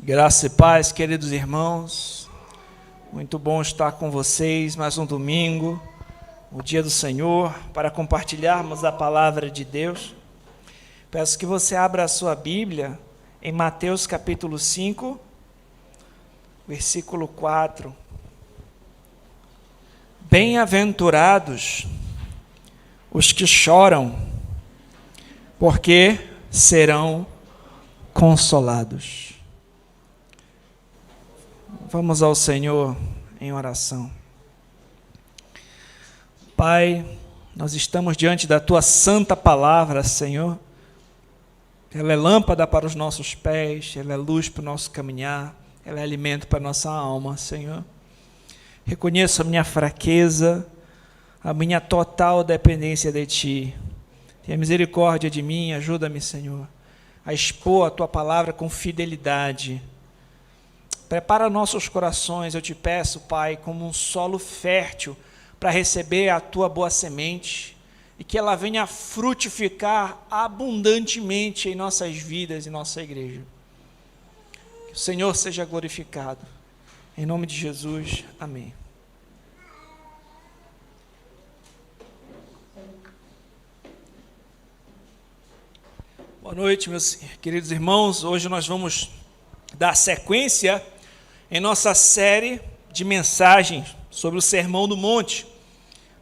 Graça e paz, queridos irmãos, muito bom estar com vocês, mais um domingo, o dia do Senhor, para compartilharmos a palavra de Deus. Peço que você abra a sua Bíblia em Mateus capítulo 5, versículo 4. Bem-aventurados os que choram, porque serão consolados. Vamos ao Senhor em oração. Pai, nós estamos diante da Tua santa palavra, Senhor. Ela é lâmpada para os nossos pés, ela é luz para o nosso caminhar, ela é alimento para a nossa alma, Senhor. Reconheço a minha fraqueza, a minha total dependência de Ti. Tenha misericórdia de mim, ajuda-me, Senhor, a expor a Tua palavra com fidelidade. Prepara nossos corações, eu te peço, Pai, como um solo fértil para receber a Tua boa semente e que ela venha frutificar abundantemente em nossas vidas e nossa igreja. Que o Senhor seja glorificado. Em nome de Jesus, amém. Boa noite, meus queridos irmãos. Hoje nós vamos dar sequência em nossa série de mensagens sobre o Sermão do Monte.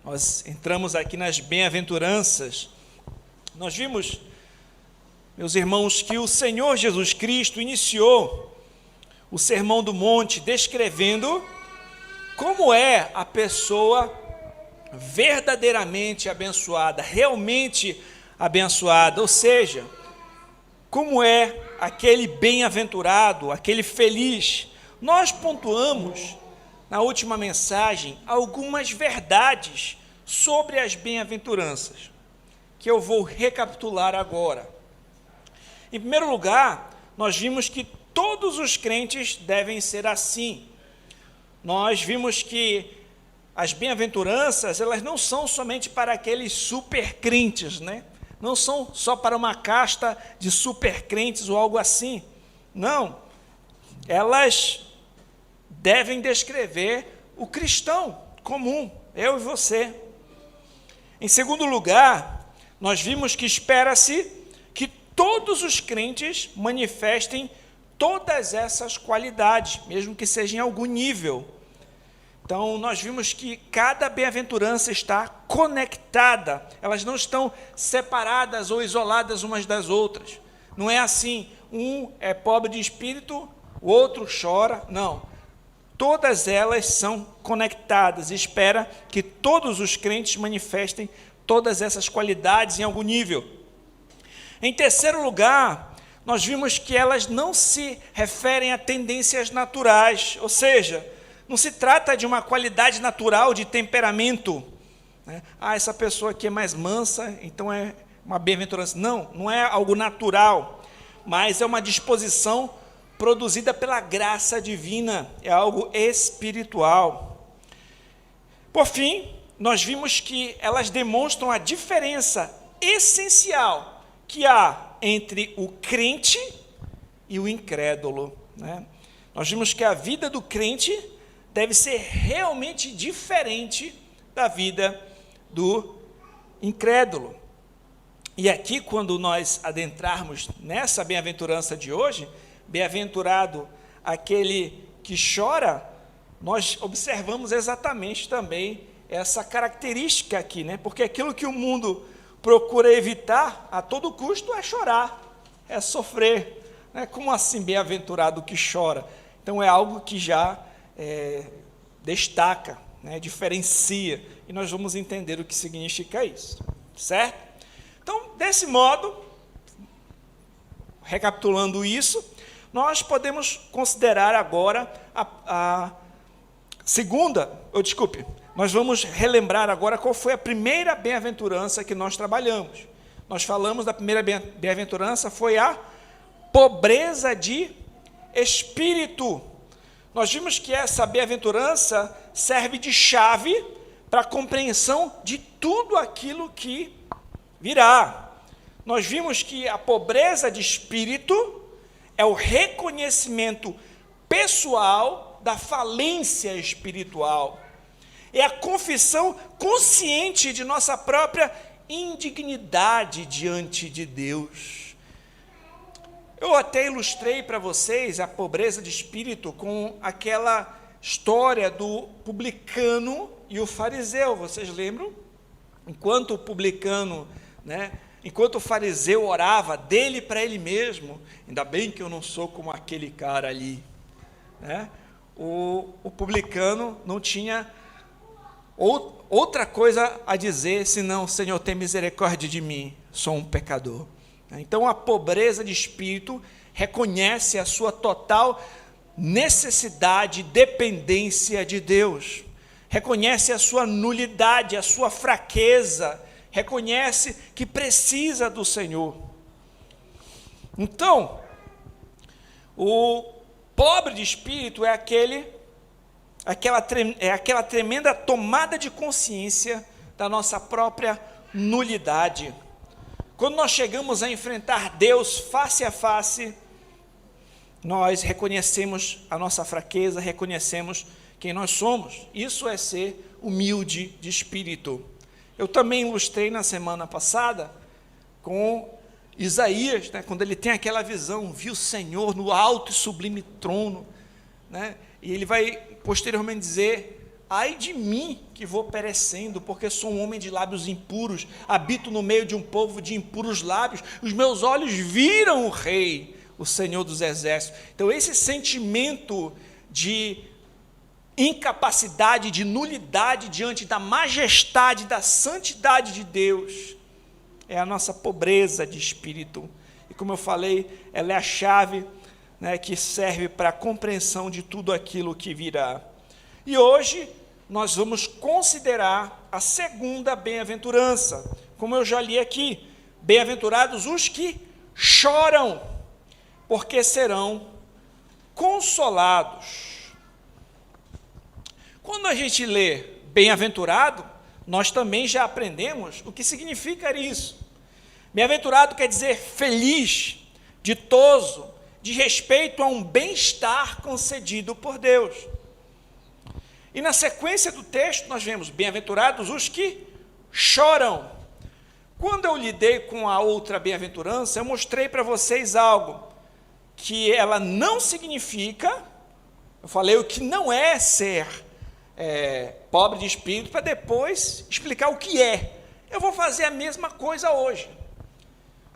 Nós entramos aqui nas bem-aventuranças. Nós vimos, meus irmãos, que o Senhor Jesus Cristo iniciou o Sermão do Monte descrevendo como é a pessoa verdadeiramente abençoada, realmente abençoada, ou seja, como é aquele bem-aventurado, aquele feliz. Nós pontuamos, na última mensagem, algumas verdades sobre as bem-aventuranças, que eu vou recapitular agora. Em primeiro lugar, nós vimos que todos os crentes devem ser assim. Nós vimos que as bem-aventuranças, elas não são somente para aqueles super crentes, né? Não são só para uma casta de super crentes ou algo assim. Não, elas devem descrever o cristão comum, eu e você. Em segundo lugar, nós vimos que espera-se que todos os crentes manifestem todas essas qualidades, mesmo que seja em algum nível. Então, nós vimos que cada bem-aventurança está conectada, elas não estão separadas ou isoladas umas das outras. Não é assim, um é pobre de espírito, o outro chora, não. Todas elas são conectadas e espera que todos os crentes manifestem todas essas qualidades em algum nível. Em terceiro lugar, nós vimos que elas não se referem a tendências naturais, ou seja, não se trata de uma qualidade natural de temperamento, né? Essa pessoa aqui é mais mansa, então é uma bem-aventurança. Não, não é algo natural, mas é uma disposição produzida pela graça divina, é algo espiritual. Por fim, nós vimos que elas demonstram a diferença essencial que há entre o crente e o incrédulo, né? Nós vimos que a vida do crente deve ser realmente diferente da vida do incrédulo. E aqui, quando nós adentrarmos nessa bem-aventurança de hoje, bem-aventurado aquele que chora, nós observamos exatamente também essa característica aqui, né? Porque aquilo que o mundo procura evitar a todo custo é chorar, é sofrer, né? Como assim bem-aventurado que chora? Então é algo que já destaca, né? Diferencia, e nós vamos entender o que significa isso, certo? Então, desse modo, recapitulando isso, nós podemos considerar agora nós vamos relembrar agora qual foi a primeira bem-aventurança que nós trabalhamos. Nós falamos da primeira bem-aventurança, foi a pobreza de espírito. Nós vimos que essa bem-aventurança serve de chave para a compreensão de tudo aquilo que virá. Nós vimos que a pobreza de espírito é o reconhecimento pessoal da falência espiritual. É a confissão consciente de nossa própria indignidade diante de Deus. Eu até ilustrei para vocês a pobreza de espírito com aquela história do publicano e o fariseu. Vocês lembram? Enquanto o publicano, enquanto o fariseu orava dele para ele mesmo, ainda bem que eu não sou como aquele cara ali, o publicano não tinha outra coisa a dizer senão: Senhor, tem misericórdia de mim, sou um pecador. Então a pobreza de espírito reconhece a sua total necessidade, dependência de Deus, reconhece a sua nulidade, a sua fraqueza, reconhece que precisa do Senhor. Então, o pobre de espírito é aquela tremenda tomada de consciência da nossa própria nulidade. Quando nós chegamos a enfrentar Deus face a face, nós reconhecemos a nossa fraqueza, reconhecemos quem nós somos. Isso é ser humilde de espírito. Eu também ilustrei na semana passada com Isaías, quando ele tem aquela visão, viu o Senhor no alto e sublime trono, e ele vai posteriormente dizer: ai de mim que vou perecendo, porque sou um homem de lábios impuros, habito no meio de um povo de impuros lábios, os meus olhos viram o Rei, o Senhor dos Exércitos. Então esse sentimento de incapacidade, de nulidade diante da majestade, da santidade de Deus, é a nossa pobreza de espírito. E como eu falei, ela é a chave que serve para a compreensão de tudo aquilo que virá. E hoje nós vamos considerar a segunda bem-aventurança, como eu já li aqui: bem-aventurados os que choram, porque serão consolados. Quando a gente lê bem-aventurado, nós também já aprendemos o que significa isso. Bem-aventurado quer dizer feliz, ditoso, de respeito a um bem-estar concedido por Deus. E na sequência do texto nós vemos: bem-aventurados os que choram. Quando eu lidei com a outra bem-aventurança, eu mostrei para vocês algo que ela não significa. Eu falei o que não é ser pobre de espírito, para depois explicar o que é. Eu vou fazer a mesma coisa hoje.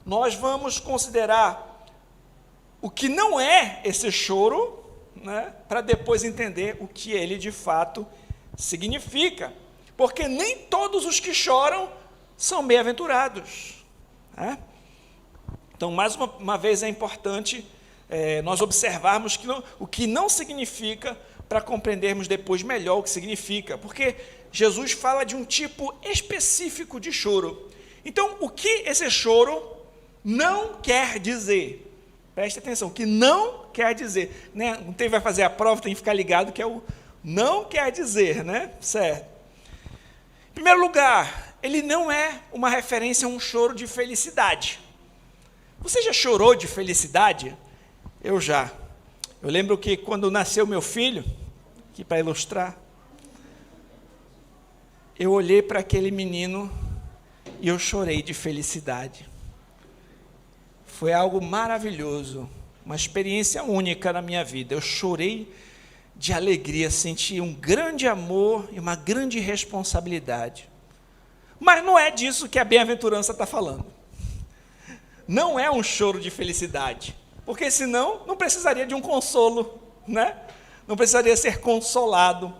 Nós vamos considerar o que não é esse choro, para depois entender o que ele de fato significa, porque nem todos os que choram são bem-aventurados. Então, mais uma vez, é importante nós observarmos o que não significa, para compreendermos depois melhor o que significa, porque Jesus fala de um tipo específico de choro. Então, o que esse choro não quer dizer? Preste atenção, o que não quer dizer, Não vai fazer a prova, tem que ficar ligado que é o não quer dizer, certo? Em primeiro lugar, ele não é uma referência a um choro de felicidade. Você já chorou de felicidade? Eu já. Eu lembro que quando nasceu meu filho, aqui para ilustrar, eu olhei para aquele menino e eu chorei de felicidade. Foi algo maravilhoso, uma experiência única na minha vida. Eu chorei de alegria, senti um grande amor e uma grande responsabilidade. Mas não é disso que a bem-aventurança está falando. Não é um choro de felicidade, porque senão não precisaria de um consolo, não precisaria ser consolado.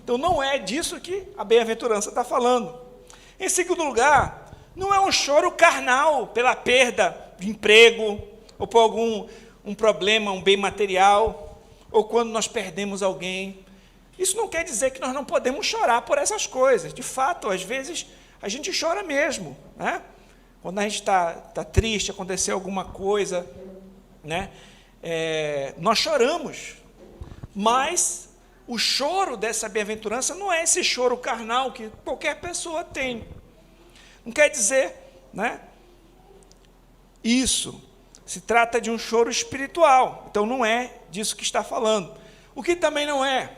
Então não é disso que a bem-aventurança está falando. Em segundo lugar, não é um choro carnal pela perda de emprego, ou por algum problema, um bem material, ou quando nós perdemos alguém. Isso não quer dizer que nós não podemos chorar por essas coisas. De fato, às vezes, a gente chora mesmo, Quando a gente está triste, aconteceu alguma coisa, nós choramos. Mas o choro dessa bem-aventurança não é esse choro carnal que qualquer pessoa tem. Não quer dizer, isso. Se trata de um choro espiritual, então não é disso que está falando. O que também não é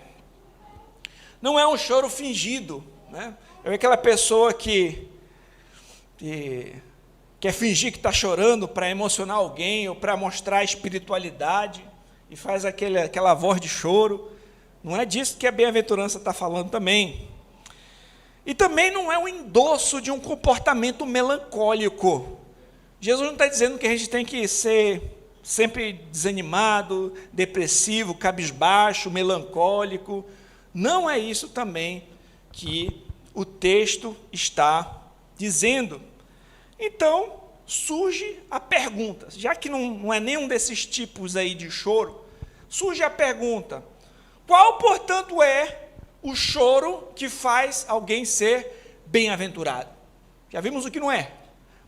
um choro fingido, né? É aquela pessoa que quer fingir que está chorando para emocionar alguém ou para mostrar espiritualidade e faz aquela voz de choro. Não é disso que a bem-aventurança está falando também. E também não é um endosso de um comportamento melancólico. Jesus não está dizendo que a gente tem que ser sempre desanimado, depressivo, cabisbaixo, melancólico. Não é isso também que o texto está dizendo. Então, surge a pergunta, já que não é nenhum desses tipos aí de choro, surge a pergunta: qual, portanto, é o choro que faz alguém ser bem-aventurado? Já vimos o que não é,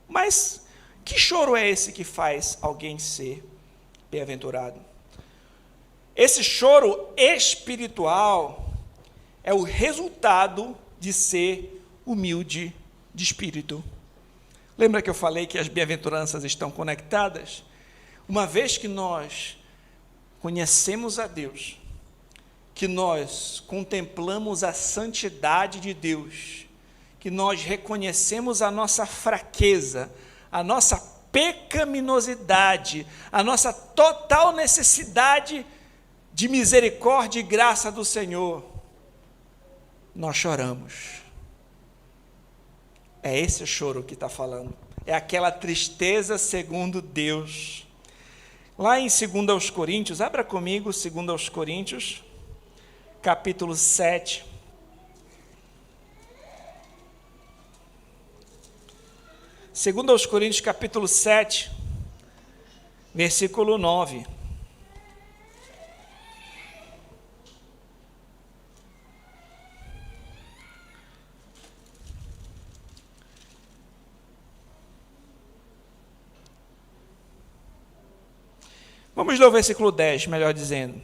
mas que choro é esse que faz alguém ser bem-aventurado? Esse choro espiritual é o resultado de ser humilde de espírito. Lembra que eu falei que as bem-aventuranças estão conectadas? Uma vez que nós conhecemos a Deus, que nós contemplamos a santidade de Deus, que nós reconhecemos a nossa fraqueza, a nossa pecaminosidade, a nossa total necessidade de misericórdia e graça do Senhor, nós choramos. É esse choro que está falando. É aquela tristeza segundo Deus. Lá em 2 Coríntios, abra comigo 2 Coríntios, capítulo 7. 2 Coríntios, capítulo 7, versículo 9. Vamos ler o versículo 10, melhor dizendo.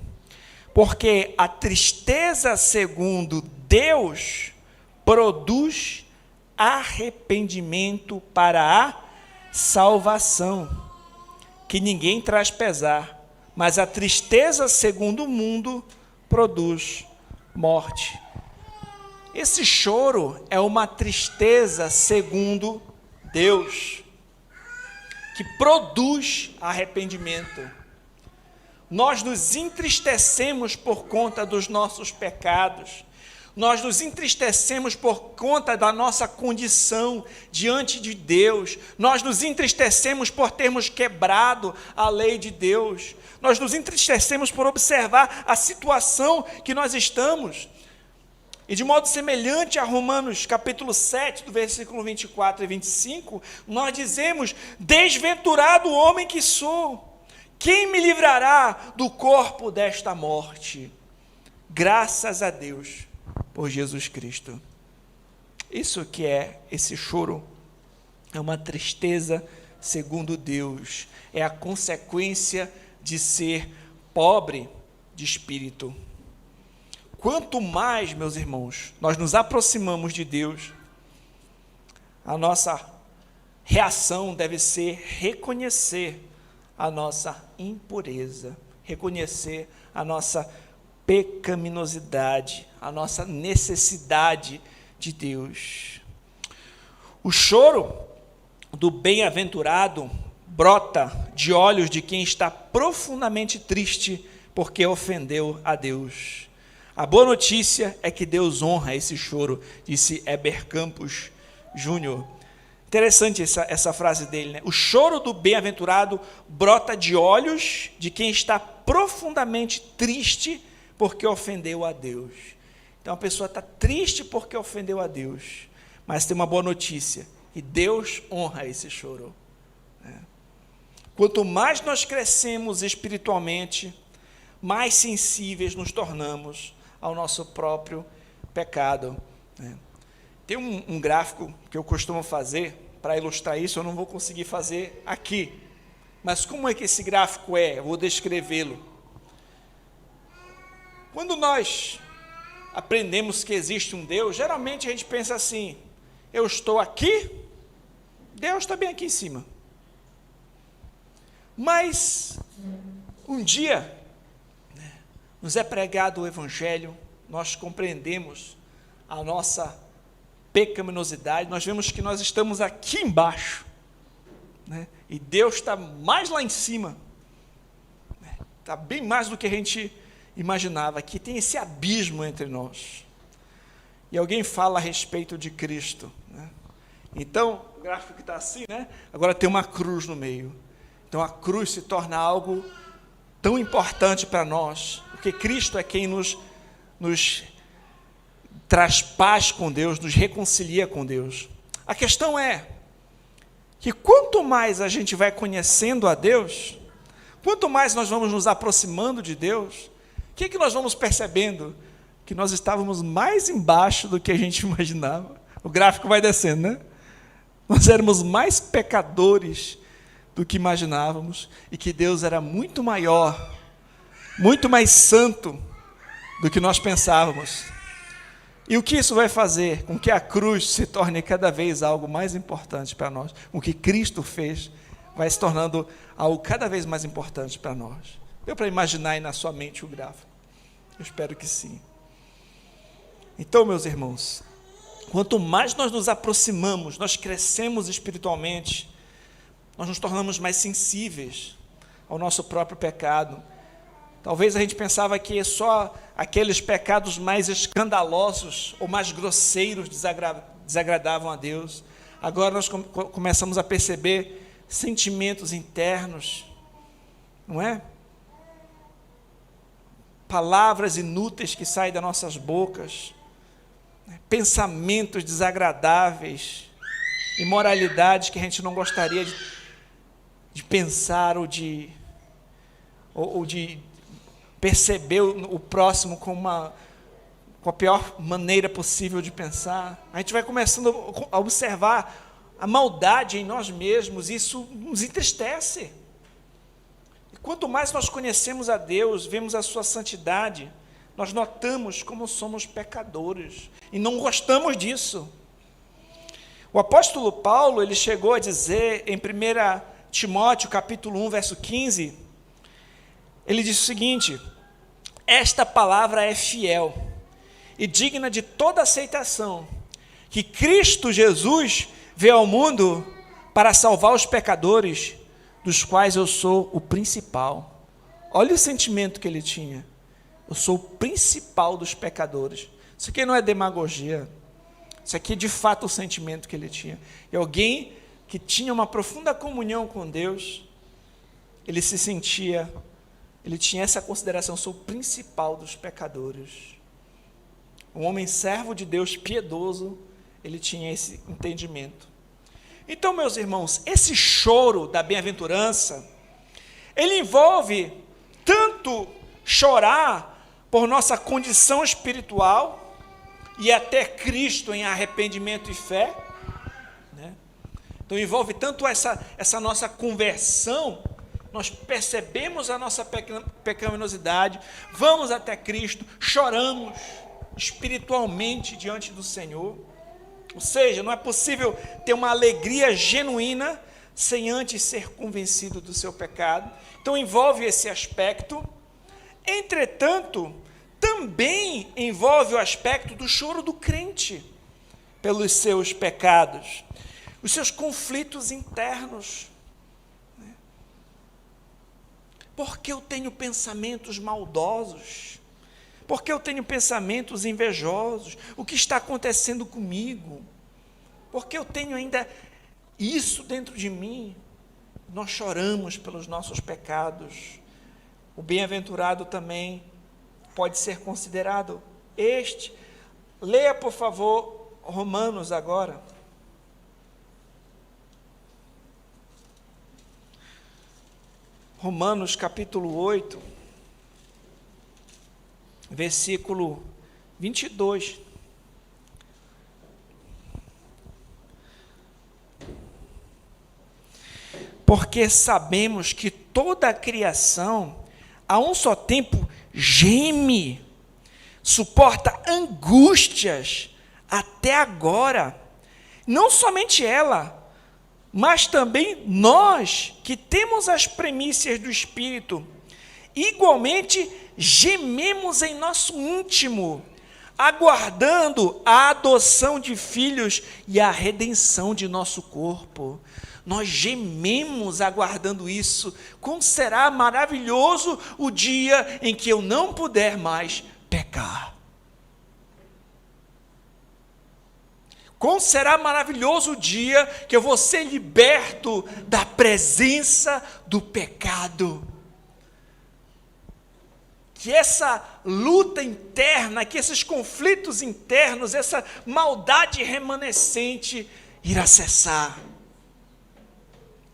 Porque a tristeza segundo Deus produz arrependimento para a salvação, que ninguém traz pesar, mas a tristeza segundo o mundo produz morte. Esse choro é uma tristeza segundo Deus, que produz arrependimento. Nós nos entristecemos por conta dos nossos pecados, nós nos entristecemos por conta da nossa condição diante de Deus, nós nos entristecemos por termos quebrado a lei de Deus, nós nos entristecemos por observar a situação que nós estamos. E de modo semelhante a Romanos capítulo 7, do versículo 24 e 25, nós dizemos: desventurado homem que sou, quem me livrará do corpo desta morte? Graças a Deus por Jesus Cristo. Isso que é esse choro, é uma tristeza segundo Deus, é a consequência de ser pobre de espírito. Quanto mais, meus irmãos, nós nos aproximamos de Deus, a nossa reação deve ser reconhecer a nossa impureza, reconhecer a nossa pecaminosidade, a nossa necessidade de Deus. O choro do bem-aventurado brota de olhos de quem está profundamente triste porque ofendeu a Deus. A boa notícia é que Deus honra esse choro, disse Heber Campos Júnior. Interessante essa frase dele, né? O choro do bem-aventurado brota de olhos de quem está profundamente triste porque ofendeu a Deus. Então a pessoa está triste porque ofendeu a Deus, mas tem uma boa notícia, e Deus honra esse choro. Quanto mais nós crescemos espiritualmente, mais sensíveis nos tornamos ao nosso próprio pecado. Tem um gráfico que eu costumo fazer para ilustrar isso, eu não vou conseguir fazer aqui. Mas como é que esse gráfico é? Eu vou descrevê-lo. Quando nós aprendemos que existe um Deus, geralmente a gente pensa assim: eu estou aqui, Deus está bem aqui em cima. Mas um dia, nos é pregado o Evangelho, nós compreendemos a nossa pecaminosidade, nós vemos que nós estamos aqui embaixo, e Deus está mais lá em cima, está bem mais do que a gente imaginava, que tem esse abismo entre nós. E alguém fala a respeito de Cristo, Então, o gráfico que está assim, agora tem uma cruz no meio. Então a cruz se torna algo tão importante para nós, porque Cristo é quem nos traz paz com Deus, nos reconcilia com Deus. A questão é que quanto mais a gente vai conhecendo a Deus, quanto mais nós vamos nos aproximando de Deus, o que nós vamos percebendo? Que nós estávamos mais embaixo do que a gente imaginava. O gráfico vai descendo, Nós éramos mais pecadores do que imaginávamos, e que Deus era muito maior, muito mais santo do que nós pensávamos. E o que isso vai fazer? Com que a cruz se torne cada vez algo mais importante para nós. O que Cristo fez vai se tornando algo cada vez mais importante para nós. Deu para imaginar aí na sua mente o gráfico? Eu espero que sim. Então, meus irmãos, quanto mais nós nos aproximamos, nós crescemos espiritualmente, nós nos tornamos mais sensíveis ao nosso próprio pecado. Talvez a gente pensava que só aqueles pecados mais escandalosos ou mais grosseiros desagradavam a Deus. Agora nós começamos a perceber sentimentos internos, não é? Palavras inúteis que saem das nossas bocas, pensamentos desagradáveis, imoralidades que a gente não gostaria de pensar ou de perceber o próximo com a pior maneira possível de pensar. A gente vai começando a observar a maldade em nós mesmos, e isso nos entristece. E quanto mais nós conhecemos a Deus, vemos a sua santidade, nós notamos como somos pecadores, e não gostamos disso. O apóstolo Paulo, ele chegou a dizer em 1 Timóteo, capítulo 1, verso 15, ele diz o seguinte: esta palavra é fiel e digna de toda aceitação, que Cristo Jesus veio ao mundo para salvar os pecadores, dos quais eu sou o principal. Olha o sentimento que ele tinha: eu sou o principal dos pecadores. Isso aqui não é demagogia, isso aqui é de fato o sentimento que ele tinha. E alguém que tinha uma profunda comunhão com Deus, ele se sentia, ele tinha essa consideração: eu sou o principal dos pecadores. Um homem servo de Deus, piedoso, ele tinha esse entendimento. Então, meus irmãos, esse choro da bem-aventurança, ele envolve tanto chorar por nossa condição espiritual e até Cristo em arrependimento e fé, Então envolve tanto essa nossa conversão, nós percebemos a nossa pecaminosidade, vamos até Cristo, choramos espiritualmente diante do Senhor. Ou seja, não é possível ter uma alegria genuína sem antes ser convencido do seu pecado. Então envolve esse aspecto. Entretanto, também envolve o aspecto do choro do crente pelos seus pecados, os seus conflitos internos. Por que eu tenho pensamentos maldosos? Por que eu tenho pensamentos invejosos? O que está acontecendo comigo? Por que eu tenho ainda isso dentro de mim? Nós choramos pelos nossos pecados. O bem-aventurado também pode ser considerado este. Leia, por favor, Romanos agora. Romanos capítulo 8, versículo 22. Porque sabemos que toda a criação, a um só tempo, geme, suporta angústias até agora. Não somente ela, mas também nós, que temos as primícias do Espírito, igualmente gememos em nosso íntimo, aguardando a adoção de filhos e a redenção de nosso corpo. Nós gememos aguardando isso. Como será maravilhoso o dia em que eu não puder mais pecar. Como será maravilhoso o dia que eu vou ser liberto da presença do pecado. Que essa luta interna, que esses conflitos internos, essa maldade remanescente irá cessar.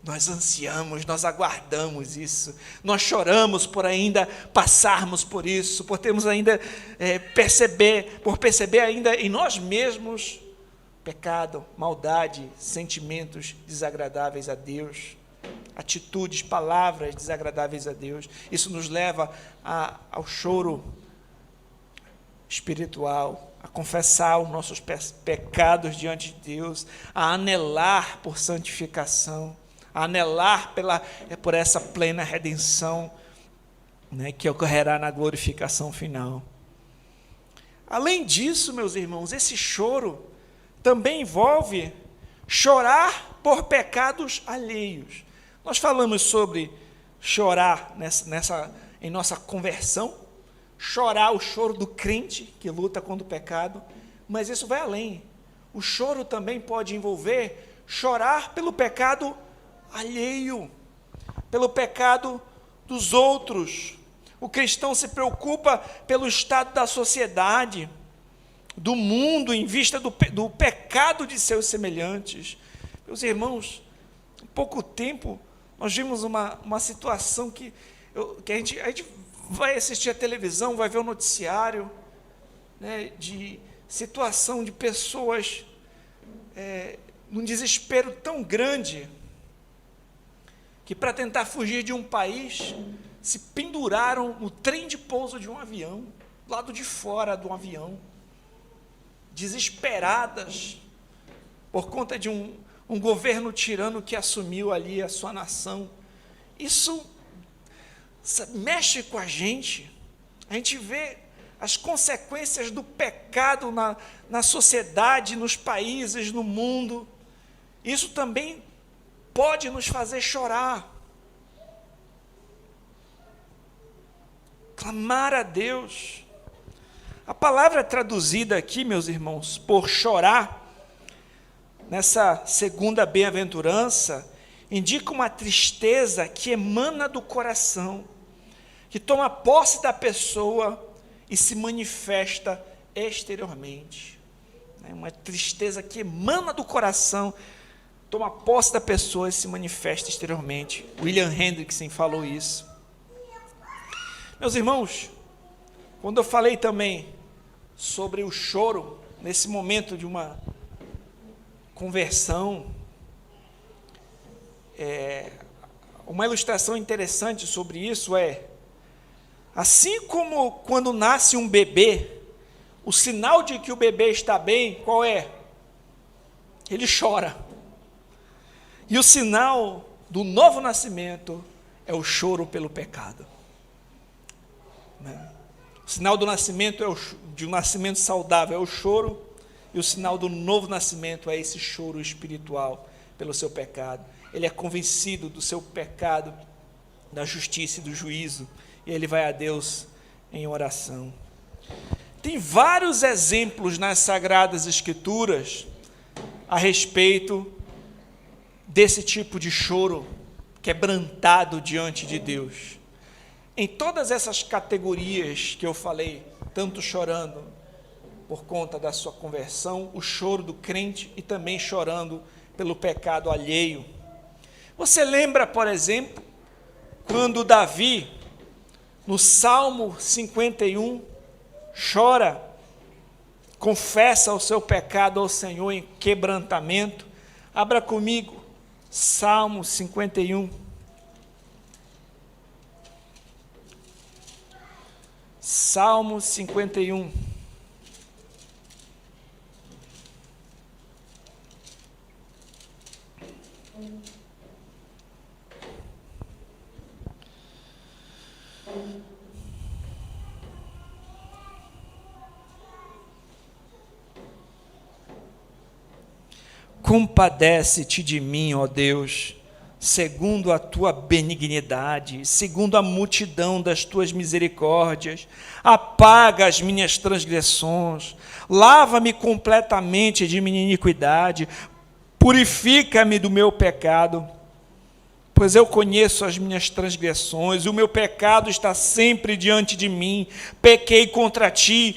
Nós ansiamos, nós aguardamos isso, nós choramos por ainda passarmos por isso, por termos ainda perceber ainda em nós mesmos pecado, maldade, sentimentos desagradáveis a Deus, atitudes, palavras desagradáveis a Deus. Isso nos leva ao choro espiritual, a confessar os nossos pecados diante de Deus, a anelar por santificação, a anelar por essa plena redenção, né, que ocorrerá na glorificação final. Além disso, meus irmãos, esse choro também envolve chorar por pecados alheios. Nós falamos sobre chorar em nossa conversão, chorar o choro do crente que luta contra o pecado, mas isso vai além. O choro também pode envolver chorar pelo pecado alheio, pelo pecado dos outros. O cristão se preocupa pelo estado da sociedade, do mundo, em vista do pecado de seus semelhantes. Meus irmãos, em pouco tempo, nós vimos uma situação que a gente vai assistir a televisão, vai ver o noticiário, né, de situação de pessoas num desespero tão grande, que para tentar fugir de um país, se penduraram no trem de pouso de um avião, do lado de fora do avião, desesperadas, por conta de um governo tirano que assumiu ali a sua nação. Isso mexe com a gente vê as consequências do pecado na sociedade, nos países, no mundo. Isso também pode nos fazer chorar, clamar a Deus. A palavra traduzida aqui, meus irmãos, por chorar, nessa segunda bem-aventurança, indica uma tristeza que emana do coração, que toma posse da pessoa e se manifesta exteriormente. Uma tristeza que emana do coração, toma posse da pessoa e se manifesta exteriormente. William Hendrickson falou isso. Meus irmãos, quando eu falei também sobre o choro, nesse momento de uma conversão, uma ilustração interessante sobre isso assim como quando nasce um bebê, o sinal de que o bebê está bem, qual é? Ele chora. E o sinal do novo nascimento é o choro pelo pecado. O sinal do nascimento de um nascimento saudável é o choro, e o sinal do novo nascimento é esse choro espiritual pelo seu pecado. Ele é convencido do seu pecado, da justiça e do juízo, e ele vai a Deus em oração. Tem vários exemplos nas Sagradas Escrituras a respeito desse tipo de choro quebrantado diante de Deus. Em todas essas categorias que eu falei, tanto chorando por conta da sua conversão, o choro do crente e também chorando pelo pecado alheio. Você lembra, por exemplo, quando Davi, no Salmo 51, chora, confessa o seu pecado ao Senhor em quebrantamento? Abra comigo, Salmo 51. Salmo 51. compadece-te de mim, ó Deus, segundo a tua benignidade, segundo a multidão das tuas misericórdias. Apaga as minhas transgressões, lava-me completamente de minha iniquidade, purifica-me do meu pecado, pois eu conheço as minhas transgressões, e o meu pecado está sempre diante de mim. Pequei contra ti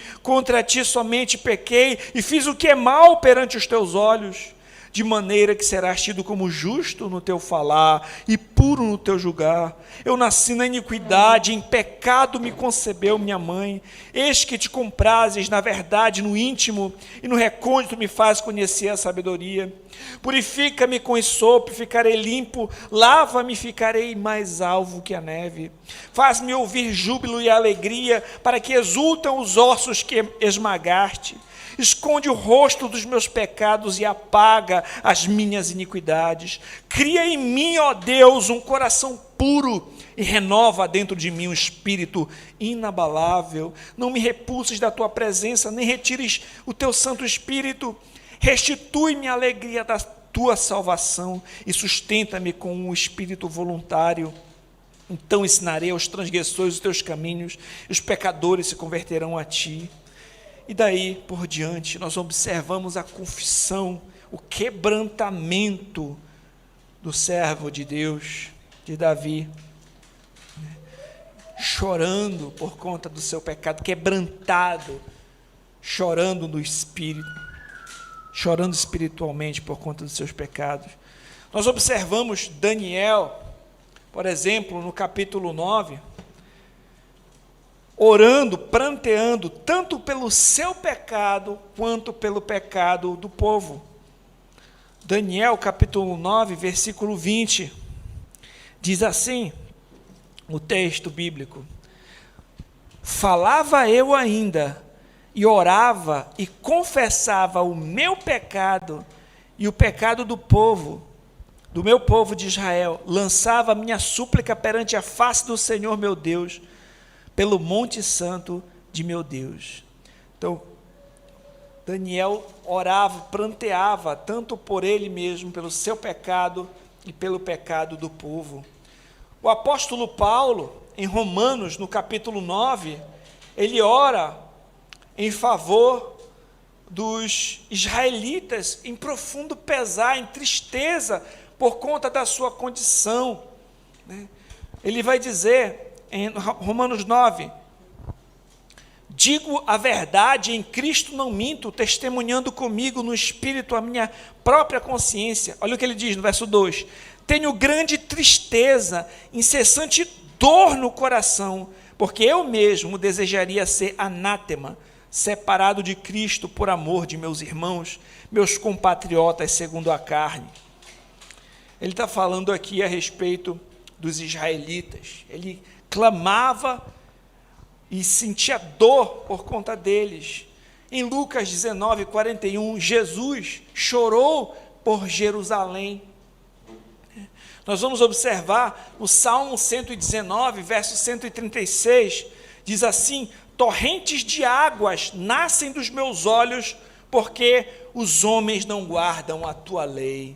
somente pequei, e fiz o que é mal perante os teus olhos, de maneira que serás tido como justo no teu falar, e puro no teu julgar. Eu nasci na iniquidade, em pecado me concebeu minha mãe. Eis que te comprases, na verdade, no íntimo, e no recôndito me faz conhecer a sabedoria. Purifica-me com esopo, ficarei limpo, lava-me, ficarei mais alvo que a neve. Faz-me ouvir júbilo e alegria, para que exultam os ossos que esmagaste. Esconde o rosto dos meus pecados e apaga as minhas iniquidades. Cria em mim, ó Deus, um coração puro e renova dentro de mim um espírito inabalável. Não me repulses da tua presença, nem retires o teu Santo Espírito. Restitui-me a alegria da tua salvação e sustenta-me com um espírito voluntário. Então ensinarei aos transgressores os teus caminhos, e os pecadores se converterão a ti. E daí por diante nós observamos a confissão, o quebrantamento do servo de Deus, de Davi, chorando por conta do seu pecado, quebrantado, chorando no espírito, chorando espiritualmente por conta dos seus pecados. Nós observamos Daniel, por exemplo, no capítulo 9, orando, pranteando, tanto pelo seu pecado, quanto pelo pecado do povo. Daniel, capítulo 9, versículo 20, diz assim, o texto bíblico: falava eu ainda, e orava, e confessava o meu pecado, e o pecado do meu povo de Israel, lançava a minha súplica perante a face do Senhor meu Deus, pelo monte santo de meu Deus. Então, Daniel orava, pranteava, tanto por ele mesmo, pelo seu pecado e pelo pecado do povo. O apóstolo Paulo, em Romanos, no capítulo 9, ele ora em favor dos israelitas, em profundo pesar, em tristeza, por conta da sua condição. Ele vai dizer, em Romanos 9, digo a verdade, em Cristo não minto, testemunhando comigo no Espírito a minha própria consciência. Olha o que ele diz no verso 2: tenho grande tristeza, incessante dor no coração, porque eu mesmo desejaria ser anátema, separado de Cristo por amor de meus irmãos, meus compatriotas segundo a carne. Ele está falando aqui a respeito dos israelitas. Ele clamava e sentia dor por conta deles. Em Lucas 19, 41, Jesus chorou por Jerusalém. Nós vamos observar no Salmo 119, verso 136, diz assim: torrentes de águas nascem dos meus olhos, porque os homens não guardam a tua lei.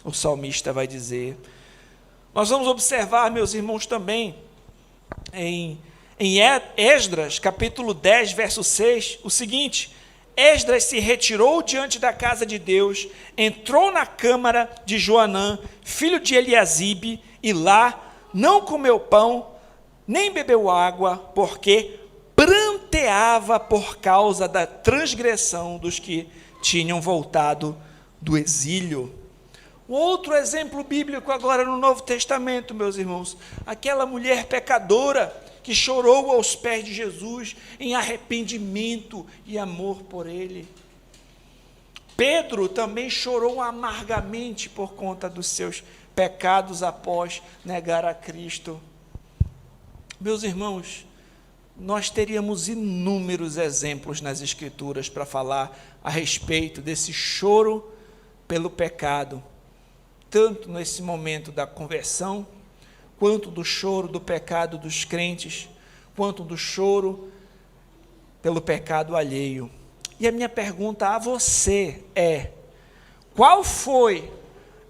O salmista vai dizer. Nós vamos observar, meus irmãos, também, em Esdras, capítulo 10, verso 6, o seguinte: Esdras se retirou diante da casa de Deus, entrou na câmara de Joanã, filho de Eliasibe, e lá não comeu pão, nem bebeu água, porque pranteava por causa da transgressão dos que tinham voltado do exílio. Outro exemplo bíblico agora no Novo Testamento, meus irmãos, aquela mulher pecadora que chorou aos pés de Jesus em arrependimento e amor por ele. Pedro também chorou amargamente por conta dos seus pecados após negar a Cristo. Meus irmãos, nós teríamos inúmeros exemplos nas Escrituras para falar a respeito desse choro pelo pecado, tanto nesse momento da conversão, quanto do choro do pecado dos crentes, quanto do choro pelo pecado alheio. E a minha pergunta a você é: Qual foi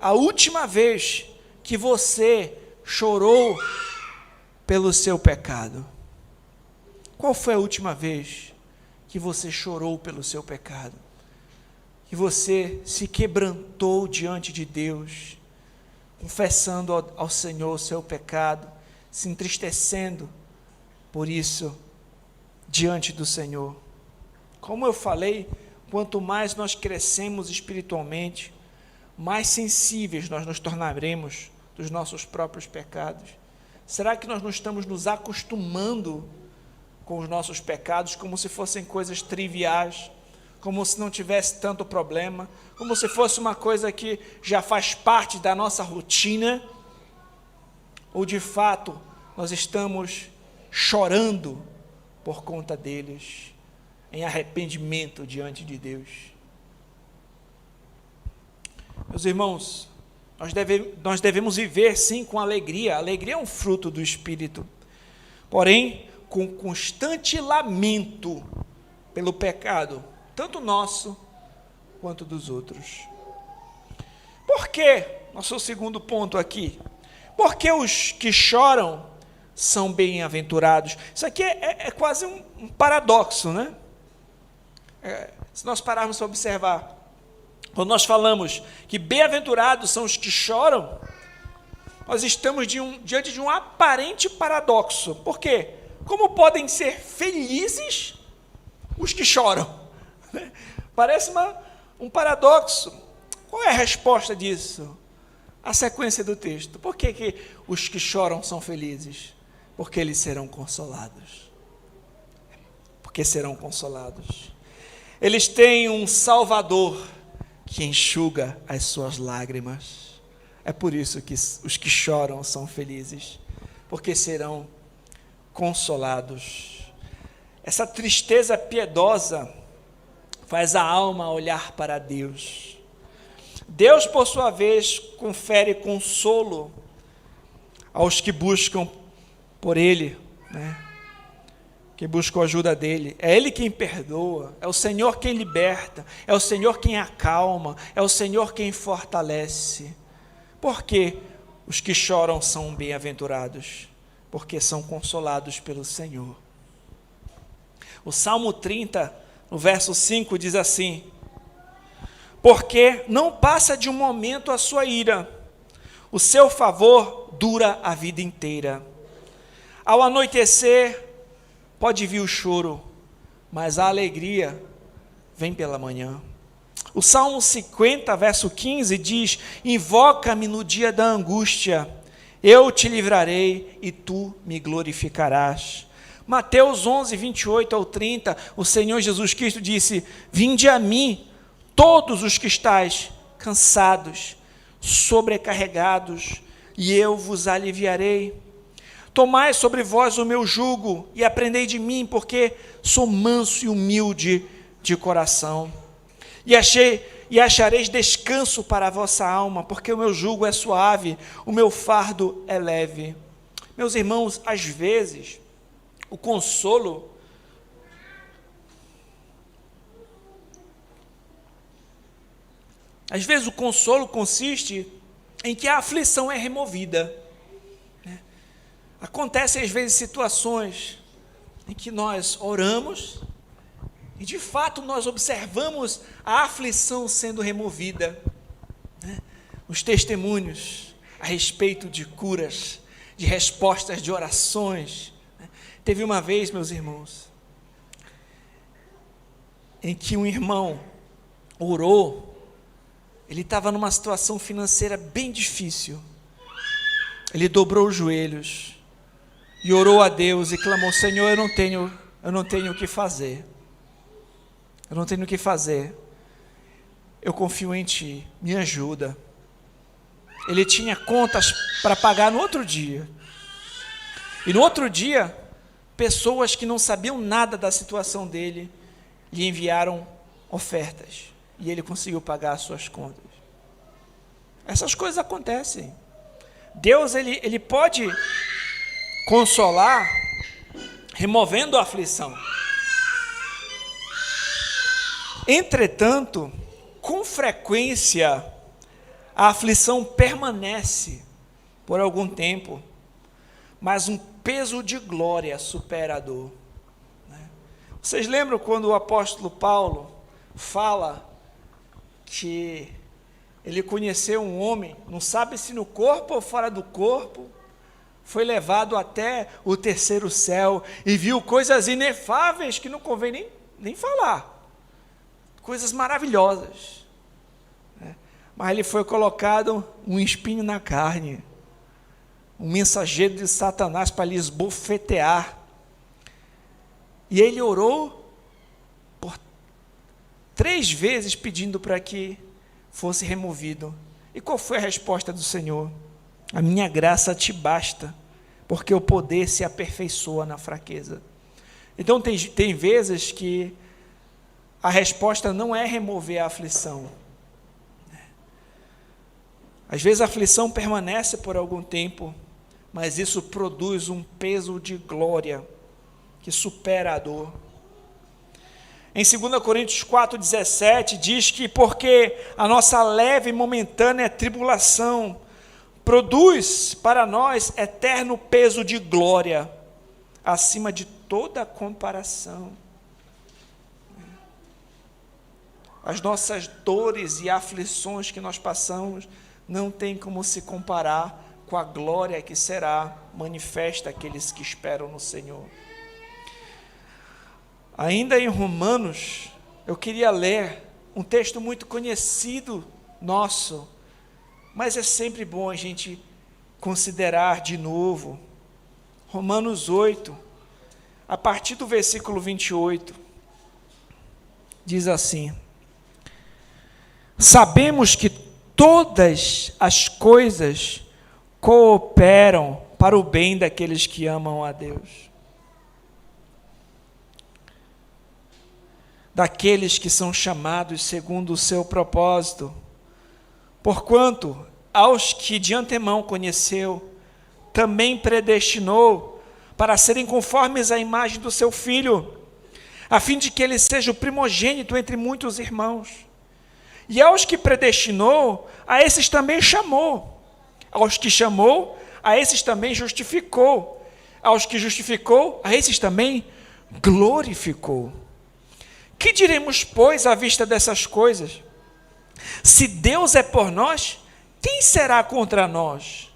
a última vez que você chorou pelo seu pecado? Qual foi a última vez que você chorou pelo seu pecado? Que você se quebrantou diante de Deus, confessando ao Senhor o seu pecado, se entristecendo por isso diante do Senhor? Como eu falei, quanto mais nós crescemos espiritualmente, mais sensíveis nós nos tornaremos dos nossos próprios pecados. Será que nós não estamos nos acostumando com os nossos pecados como se fossem coisas triviais, como se não tivesse tanto problema, como se fosse uma coisa que já faz parte da nossa rotina? Ou de fato nós estamos chorando por conta deles, em arrependimento diante de Deus? Meus irmãos, nós devemos viver sim com alegria. A alegria é um fruto do Espírito, porém com constante lamento pelo pecado, tanto nosso quanto dos outros. Por que? Nosso segundo ponto aqui. Porque os que choram são bem-aventurados. Isso aqui é quase um paradoxo, né? Se nós pararmos para observar, quando nós falamos que bem-aventurados são os que choram, nós estamos diante de um aparente paradoxo. Por quê? Como podem ser felizes os que choram? Parece um paradoxo. Qual é a resposta disso? A sequência do texto. Por que os que choram são felizes? Porque eles serão consolados. Porque serão consolados. Eles têm um Salvador que enxuga as suas lágrimas. É por isso que os que choram são felizes, porque serão consolados. Essa tristeza piedosa faz a alma olhar para Deus. Deus, por sua vez, confere consolo aos que buscam por Ele, né? Que buscam a ajuda dEle. É Ele quem perdoa, é o Senhor quem liberta, é o Senhor quem acalma, é o Senhor quem fortalece. Por que os que choram são bem-aventurados? Porque são consolados pelo Senhor. O Salmo 30, no verso 5, diz assim: porque não passa de um momento a sua ira, o seu favor dura a vida inteira. Ao anoitecer, pode vir o choro, mas a alegria vem pela manhã. O Salmo 50, verso 15 diz: invoca-me no dia da angústia, eu te livrarei e tu me glorificarás. Mateus 11, 28 ao 30, o Senhor Jesus Cristo disse: vinde a mim, todos os que estáis cansados, sobrecarregados, e eu vos aliviarei. Tomai sobre vós o meu jugo e aprendei de mim, porque sou manso e humilde de coração. E achareis descanso para a vossa alma, porque o meu jugo é suave, o meu fardo é leve. Meus irmãos, às vezes, o consolo consiste em que a aflição é removida. Acontecem às vezes situações em que nós oramos e de fato nós observamos a aflição sendo removida. Os testemunhos a respeito de curas, de respostas de orações. Teve uma vez, meus irmãos, em que um irmão orou, ele estava numa situação financeira bem difícil. Ele dobrou os joelhos e orou a Deus e clamou: Senhor, eu não tenho o que fazer. Eu não tenho o que fazer. Eu confio em Ti, me ajuda. Ele tinha contas para pagar no outro dia. E no outro dia, pessoas que não sabiam nada da situação dele lhe enviaram ofertas. E ele conseguiu pagar as suas contas. Essas coisas acontecem. Deus, ele pode consolar removendo a aflição. Entretanto, com frequência a aflição permanece por algum tempo, mas um peso de glória supera a dor. Vocês lembram quando o apóstolo Paulo fala que ele conheceu um homem, não sabe se no corpo ou fora do corpo, foi levado até o terceiro céu e viu coisas inefáveis que não convém nem falar, coisas maravilhosas, mas ele foi colocado um espinho na carne, um mensageiro de Satanás para lhe esbofetear, e ele orou por 3 vezes pedindo para que fosse removido. E qual foi a resposta do Senhor? A minha graça te basta, porque o poder se aperfeiçoa na fraqueza. Então tem vezes que a resposta não é remover a aflição. Às vezes a aflição permanece por algum tempo, mas isso produz um peso de glória que supera a dor. Em 2 Coríntios 4,17 diz que porque a nossa leve e momentânea tribulação produz para nós eterno peso de glória, acima de toda comparação. As nossas dores e aflições que nós passamos não tem como se comparar com a glória que será manifesta àqueles que esperam no Senhor. Ainda em Romanos, eu queria ler um texto muito conhecido nosso, mas é sempre bom a gente considerar de novo. Romanos 8, a partir do versículo 28, diz assim: sabemos que todas as coisas cooperam para o bem daqueles que amam a Deus, daqueles que são chamados segundo o seu propósito. Porquanto, aos que de antemão conheceu, também predestinou para serem conformes à imagem do seu Filho, a fim de que ele seja o primogênito entre muitos irmãos. E aos que predestinou, a esses também chamou. Aos que chamou, a esses também justificou. Aos que justificou, a esses também glorificou. Que diremos, pois, à vista dessas coisas? Se Deus é por nós, quem será contra nós?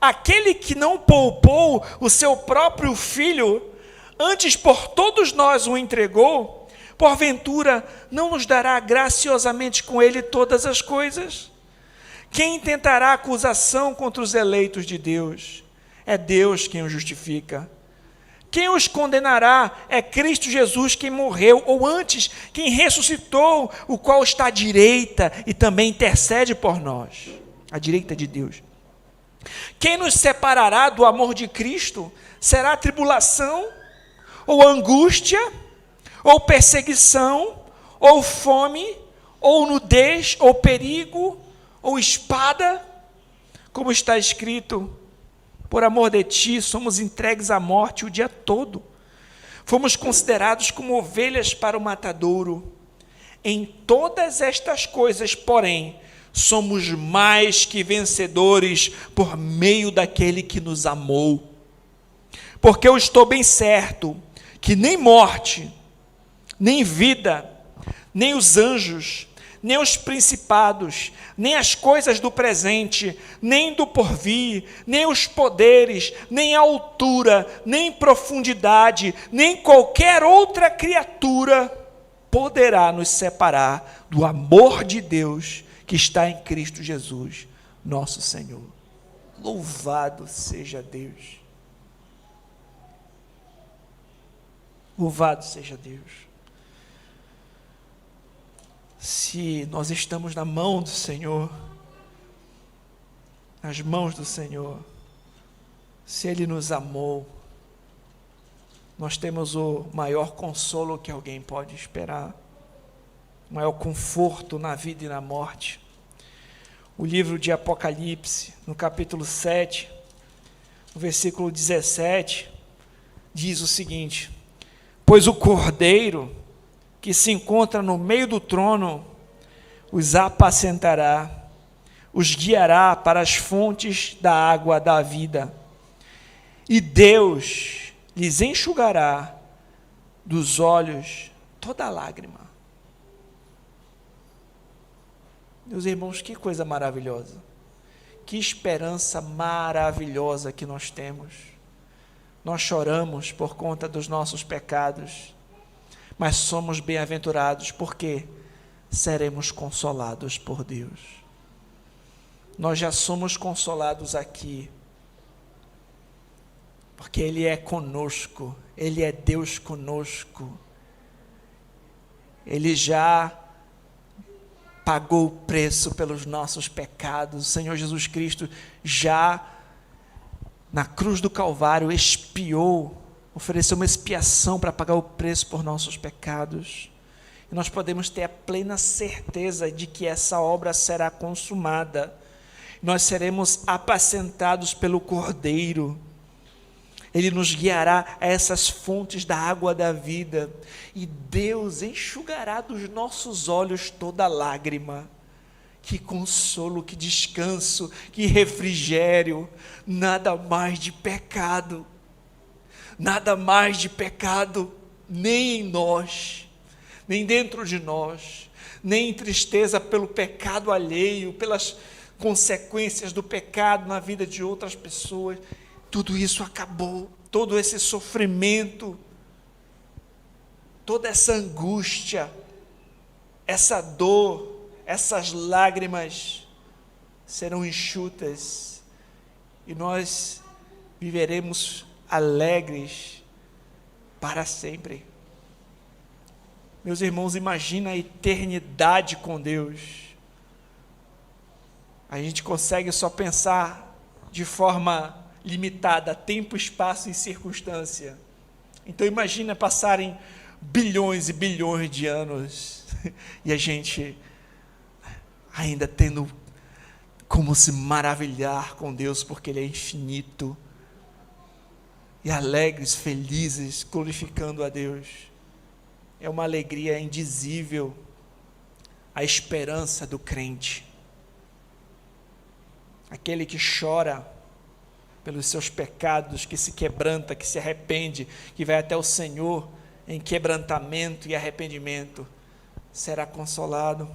Aquele que não poupou o seu próprio Filho, antes por todos nós o entregou, porventura não nos dará graciosamente com ele todas as coisas? Quem tentará acusação contra os eleitos de Deus? É Deus quem os justifica. Quem os condenará? É Cristo Jesus quem morreu, ou antes, quem ressuscitou, o qual está à direita e também intercede por nós, à direita de Deus. Quem nos separará do amor de Cristo? Será tribulação, ou angústia, ou perseguição, ou fome, ou nudez, ou perigo, ou espada? Como está escrito: por amor de ti, somos entregues à morte o dia todo. Fomos considerados como ovelhas para o matadouro. Em todas estas coisas, porém, somos mais que vencedores por meio daquele que nos amou. Porque eu estou bem certo que nem morte, nem vida, nem os anjos, nem os principados, nem as coisas do presente, nem do porvir, nem os poderes, nem a altura, nem profundidade, nem qualquer outra criatura poderá nos separar do amor de Deus que está em Cristo Jesus, nosso Senhor. Louvado seja Deus. Louvado seja Deus. Se nós estamos na mão do Senhor, nas mãos do Senhor, se Ele nos amou, nós temos o maior consolo que alguém pode esperar, o maior conforto na vida e na morte. O livro de Apocalipse, no capítulo 7, no versículo 17, diz o seguinte: pois o Cordeiro que se encontra no meio do trono os apacentará, os guiará para as fontes da água da vida, e Deus lhes enxugará dos olhos toda lágrima. Meus irmãos, que coisa maravilhosa, que esperança maravilhosa que nós temos. Nós choramos por conta dos nossos pecados, mas somos bem-aventurados porque seremos consolados por Deus. Nós já somos consolados aqui, porque Ele é conosco, Ele é Deus conosco. Ele já pagou o preço pelos nossos pecados. O Senhor Jesus Cristo já, na cruz do Calvário, expiou, ofereceu uma expiação para pagar o preço por nossos pecados. E nós podemos ter a plena certeza de que essa obra será consumada. Nós seremos apacentados pelo Cordeiro. Ele nos guiará a essas fontes da água da vida, e Deus enxugará dos nossos olhos toda lágrima. Que consolo, que descanso, que refrigério, nada mais de pecado, nem em nós, nem dentro de nós, nem em tristeza pelo pecado alheio, pelas consequências do pecado na vida de outras pessoas. Tudo isso acabou, todo esse sofrimento, toda essa angústia, essa dor, essas lágrimas serão enxutas, e nós viveremos alegres para sempre. Meus irmãos, imagina a eternidade com Deus. A gente consegue só pensar de forma limitada, tempo, espaço e circunstância. Então imagina passarem bilhões e bilhões de anos e a gente ainda tendo como se maravilhar com Deus, porque Ele é infinito, e alegres, felizes, glorificando a Deus. É uma alegria indizível a esperança do crente, aquele que chora pelos seus pecados, que se quebranta, que se arrepende, que vai até o Senhor em quebrantamento e arrependimento, será consolado.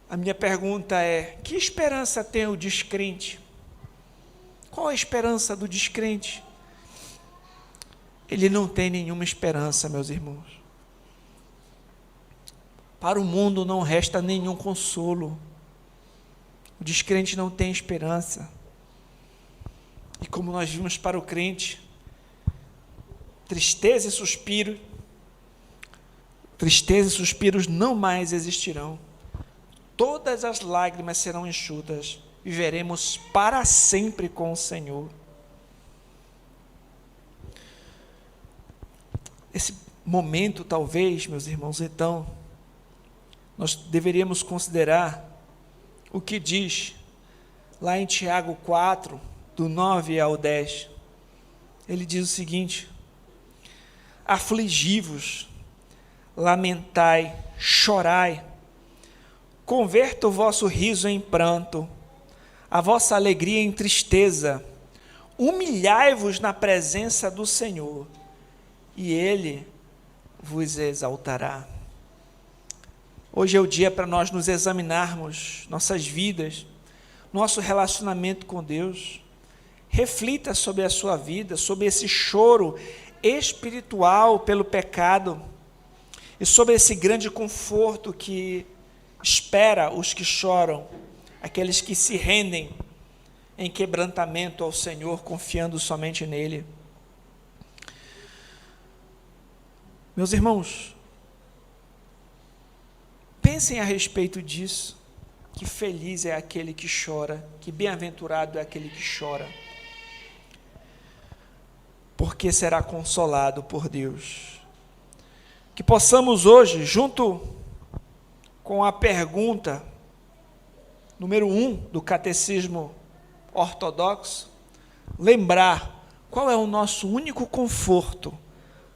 A minha pergunta é: que esperança tem o descrente? Qual a esperança do descrente? Ele não tem nenhuma esperança, meus irmãos. Para o mundo não resta nenhum consolo. O descrente não tem esperança. E como nós vimos, para o crente, tristeza e suspiros não mais existirão. Todas as lágrimas serão enxutas. Viveremos para sempre com o Senhor. Esse momento, talvez, meus irmãos, então, nós deveríamos considerar o que diz lá em Tiago 4, do 9 ao 10, ele diz o seguinte: afligi-vos, lamentai, chorai, converta o vosso riso em pranto, a vossa alegria em tristeza, humilhai-vos na presença do Senhor, e Ele vos exaltará. Hoje é o dia para nós nos examinarmos nossas vidas, nosso relacionamento com Deus. Reflita sobre a sua vida, sobre esse choro espiritual pelo pecado e sobre esse grande conforto que espera os que choram, aqueles que se rendem em quebrantamento ao Senhor, confiando somente nele. Meus irmãos, pensem a respeito disso, que feliz é aquele que chora, que bem-aventurado é aquele que chora, porque será consolado por Deus. Que possamos hoje, junto com a pergunta número 1 do Catecismo Ortodoxo, lembrar qual é o nosso único conforto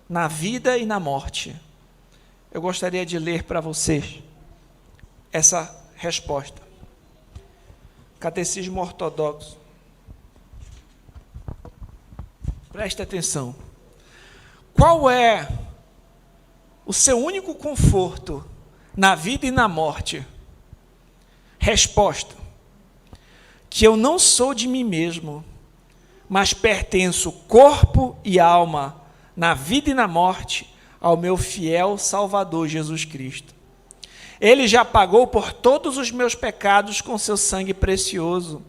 na vida e na morte. Eu gostaria de ler para vocês essa resposta. Catecismo Ortodoxo. Preste atenção. Qual é o seu único conforto na vida e na morte? Resposta: que eu não sou de mim mesmo, mas pertenço corpo e alma, na vida e na morte, ao meu fiel Salvador Jesus Cristo. Ele já pagou por todos os meus pecados com seu sangue precioso.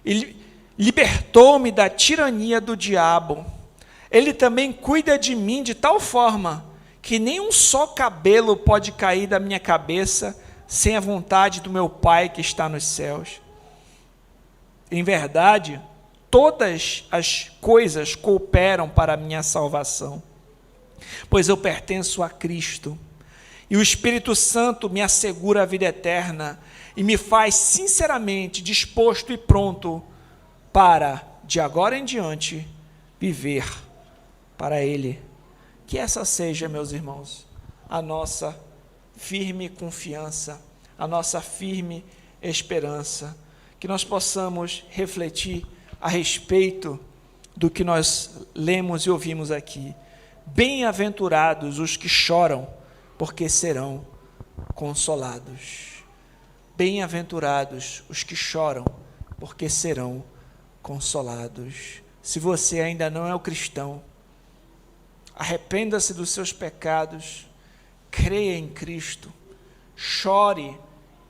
Ele libertou-me da tirania do diabo. Ele também cuida de mim de tal forma que nem um só cabelo pode cair da minha cabeça sem a vontade do meu Pai que está nos céus. Em verdade, todas as coisas cooperam para a minha salvação, pois eu pertenço a Cristo. E o Espírito Santo me assegura a vida eterna e me faz sinceramente disposto e pronto para, de agora em diante, viver para Ele. Que essa seja, meus irmãos, a nossa firme confiança, a nossa firme esperança, que nós possamos refletir a respeito do que nós lemos e ouvimos aqui. Bem-aventurados os que choram, porque serão consolados. Bem-aventurados os que choram, porque serão consolados. Se você ainda não é um cristão, arrependa-se dos seus pecados, creia em Cristo, chore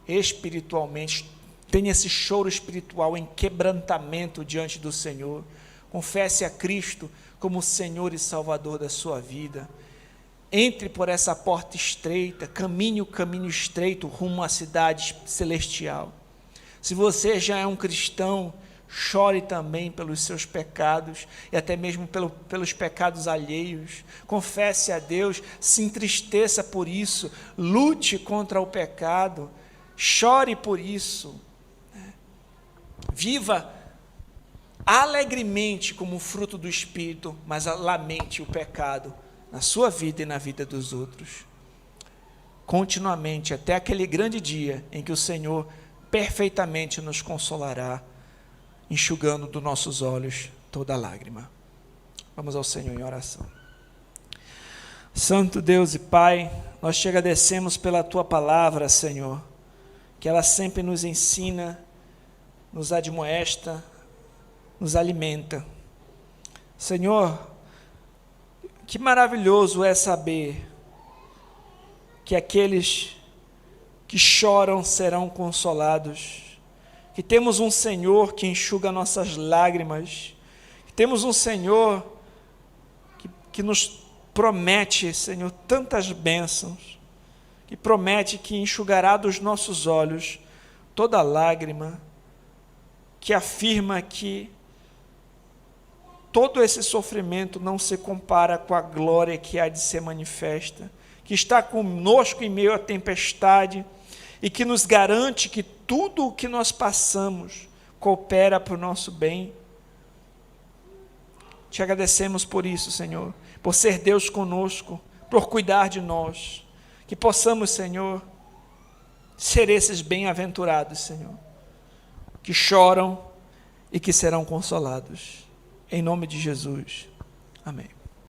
espiritualmente, tenha esse choro espiritual em quebrantamento diante do Senhor, confesse a Cristo como Senhor e Salvador da sua vida. Entre por essa porta estreita, caminhe o caminho estreito rumo à cidade celestial. Se você já é um cristão, chore também pelos seus pecados e até mesmo pelos pecados alheios. Confesse a Deus, se entristeça por isso, lute contra o pecado, chore por isso. Viva alegremente como fruto do Espírito, mas lamente o pecado na sua vida e na vida dos outros, continuamente, até aquele grande dia em que o Senhor perfeitamente nos consolará, enxugando dos nossos olhos toda lágrima. Vamos ao Senhor em oração. Santo Deus e Pai, nós te agradecemos pela Tua palavra, Senhor, que ela sempre nos ensina, nos admoesta, nos alimenta. Senhor, que maravilhoso é saber que aqueles que choram serão consolados, que temos um Senhor que enxuga nossas lágrimas, que temos um Senhor que nos promete, Senhor, tantas bênçãos, que promete que enxugará dos nossos olhos toda lágrima, que afirma que todo esse sofrimento não se compara com a glória que há de ser manifesta, que está conosco em meio à tempestade e que nos garante que tudo o que nós passamos coopera para o nosso bem. Te agradecemos por isso, Senhor, por ser Deus conosco, por cuidar de nós, que possamos, Senhor, ser esses bem-aventurados, Senhor, que choram e que serão consolados. Em nome de Jesus. Amém.